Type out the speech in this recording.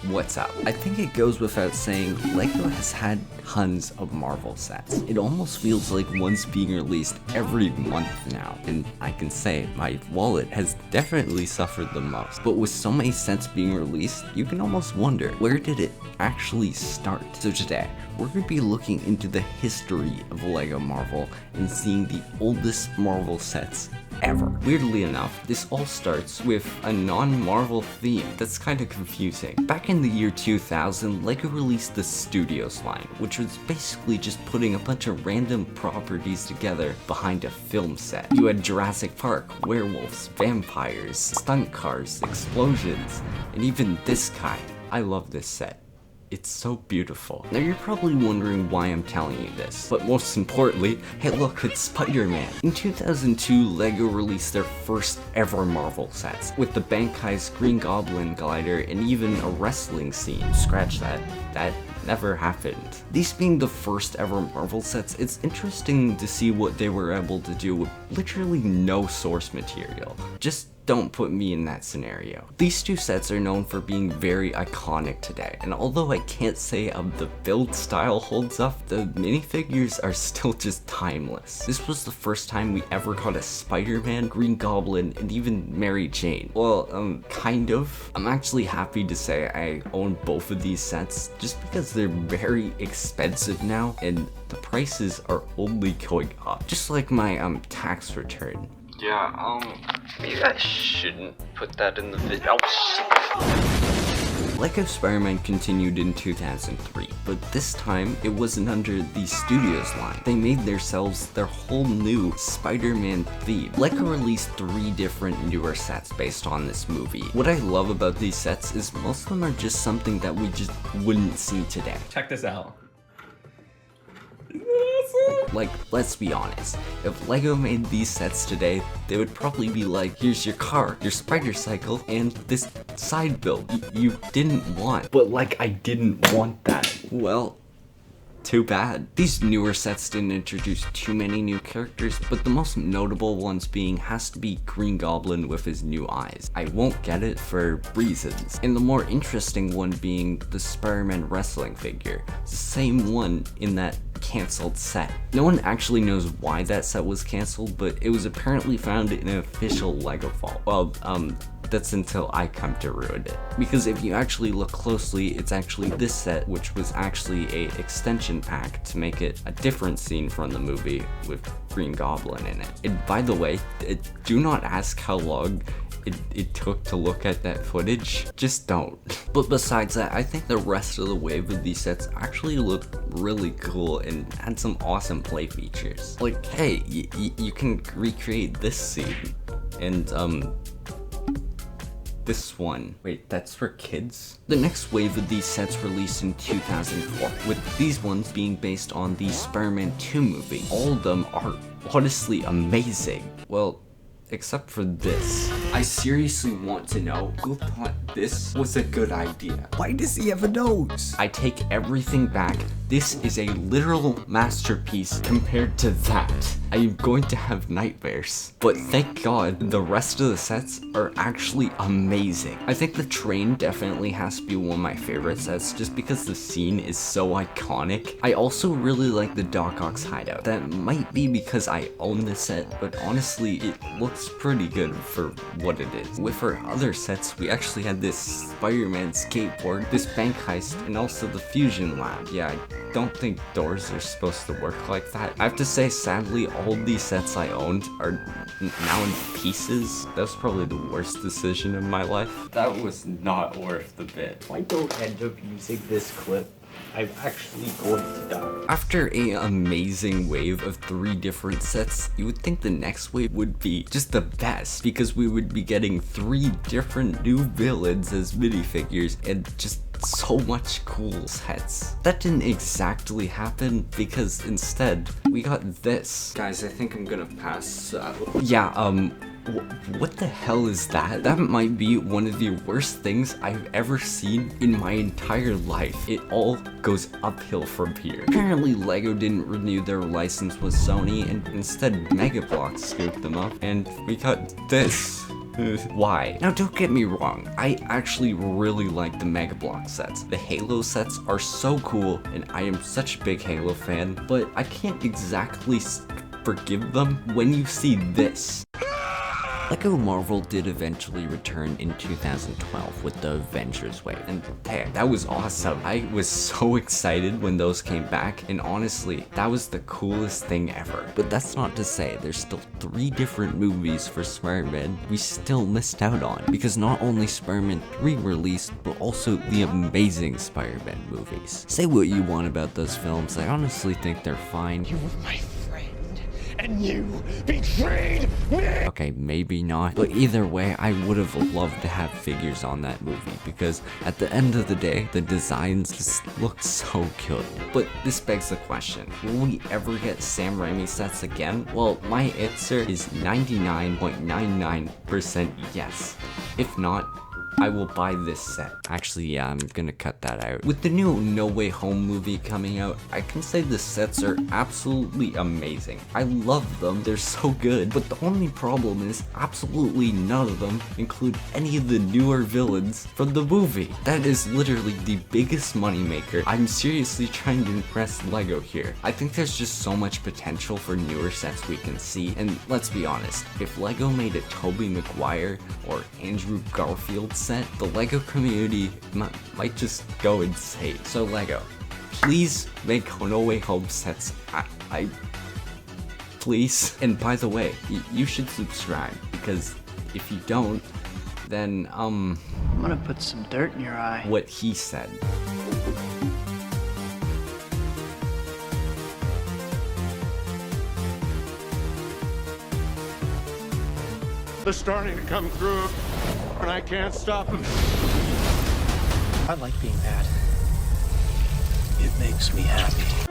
What's up? I think it goes without saying, Lego has had tons of Marvel sets. It almost feels like one's being released every month now, and I can say my wallet has definitely suffered the most. But with so many sets being released, you can almost wonder, where did it actually start? So today, we're going to be looking into the history of Lego Marvel and seeing the oldest Marvel sets ever. Weirdly enough, this all starts with a non-Marvel theme that's kind of confusing. Back in the year 2000, Lego released the Studios line, which was basically just putting a bunch of random properties together behind a film set. You had Jurassic Park, werewolves, vampires, stunt cars, explosions, and even this guy. I love this set. It's so beautiful. Now you're probably wondering why I'm telling you this, but most importantly, hey look, it's Spider-Man. In 2002, Lego released their first ever Marvel sets, with the Bankai's Green Goblin glider and even a wrestling scene. Scratch that. That never happened. These being the first ever Marvel sets, it's interesting to see what they were able to do with literally no source material. Just don't put me in that scenario. These two sets are known for being very iconic today, and although I can't say the build style holds up, the minifigures are still just timeless. This was the first time we ever got a Spider-Man, Green Goblin, and even Mary Jane. Well, kind of. I'm actually happy to say I own both of these sets, just because they're very expensive now, and the prices are only going up. Just like my tax return. Yeah, you guys shouldn't put that in the video. Oh, shit. Lego Spider-Man continued in 2003, but this time it wasn't under the Studios line. They made themselves their whole new Spider-Man theme. Lego released 3 different newer sets based on this movie. What I love about these sets is most of them are just something that we just wouldn't see today. Check this out. Like, let's be honest, if Lego made these sets today, they would probably be like, here's your car, your spider cycle, and this side build you didn't want. But like, I didn't want that. Well, too bad. These newer sets didn't introduce too many new characters, but the most notable ones has to be Green Goblin with his new eyes. I won't get it for reasons. And the more interesting one being the Spider-Man wrestling figure, the same one in that canceled set. No one actually knows why that set was canceled, but it was apparently found in an official Lego vault. Well, that's until I come to ruin it. Because if you actually look closely, it's actually this set, which was actually a extension pack to make it a different scene from the movie with Green Goblin in it. And by the way, do not ask how long it took to look at that footage. Just don't. But besides that, I think the rest of the wave of these sets actually look really cool and had some awesome play features. Like, hey, you can recreate this scene, and this one. Wait, that's for kids? The next wave of these sets released in 2004, with these ones being based on the Spider-Man 2 movie. All of them are honestly amazing. Well, except for this. I seriously want to know who thought this was a good idea. Why does he have a nose? I take everything back. This is a literal masterpiece compared to that. I am going to have nightmares. But thank God, the rest of the sets are actually amazing. I think the train definitely has to be one of my favorite sets just because the scene is so iconic. I also really like the Doc Ock's hideout. That might be because I own the set, but honestly, it looks pretty good for what it is. With our other sets, we actually had this Spider-Man skateboard, this bank heist, and also the fusion lab. Yeah, I don't think doors are supposed to work like that. I have to say, sadly, all these sets I owned are now in pieces. That was probably the worst decision of my life. That was not worth the bit. If I don't end up using this clip, I'm actually going to die. After an amazing wave of 3 different sets, you would think the next wave would be just the best, because we would be getting 3 different new villains as minifigures and just so much cool sets. That didn't exactly happen, because instead we got this. Guys, I think I'm gonna pass. What the hell is that? That might be one of the worst things I've ever seen in my entire life. It all goes uphill from here. Apparently Lego didn't renew their license with Sony, and instead Mega Bloks scooped them up, and we got this. Why? Now don't get me wrong, I actually really like the Mega Block sets. The Halo sets are so cool, and I am such a big Halo fan, but I can't exactly forgive them when you see this. Lego Marvel did eventually return in 2012 with the Avengers wave, and hey, that was awesome. I was so excited when those came back, and honestly, that was the coolest thing ever. But that's not to say there's still 3 different movies for Spider-Man we still missed out on, because not only Spider-Man 3 released, but also the amazing Spider-Man movies. Say what you want about those films, I honestly think they're fine. You were my friend, and you betrayed me! Okay, maybe not, but either way, I would have loved to have figures on that movie, because at the end of the day, the designs just look so good. But this begs the question, will we ever get Sam Raimi sets again? Well, my answer is 99.99% yes. If not, I will buy this set. Actually, yeah, I'm gonna cut that out. With the new No Way Home movie coming out, I can say the sets are absolutely amazing. I love them, they're so good, but the only problem is absolutely none of them include any of the newer villains from the movie. That is literally the biggest moneymaker. I'm seriously trying to impress Lego here. I think there's just so much potential for newer sets we can see, and let's be honest, if Lego made a Tobey Maguire or Andrew Garfield set, the Lego community might just go insane. So Lego, please make No Way Home sets. Please. And by the way, you should subscribe, because if you don't, then I'm gonna put some dirt in your eye. What he said. They're starting to come through, and I can't stop them. I like being mad. It makes me happy.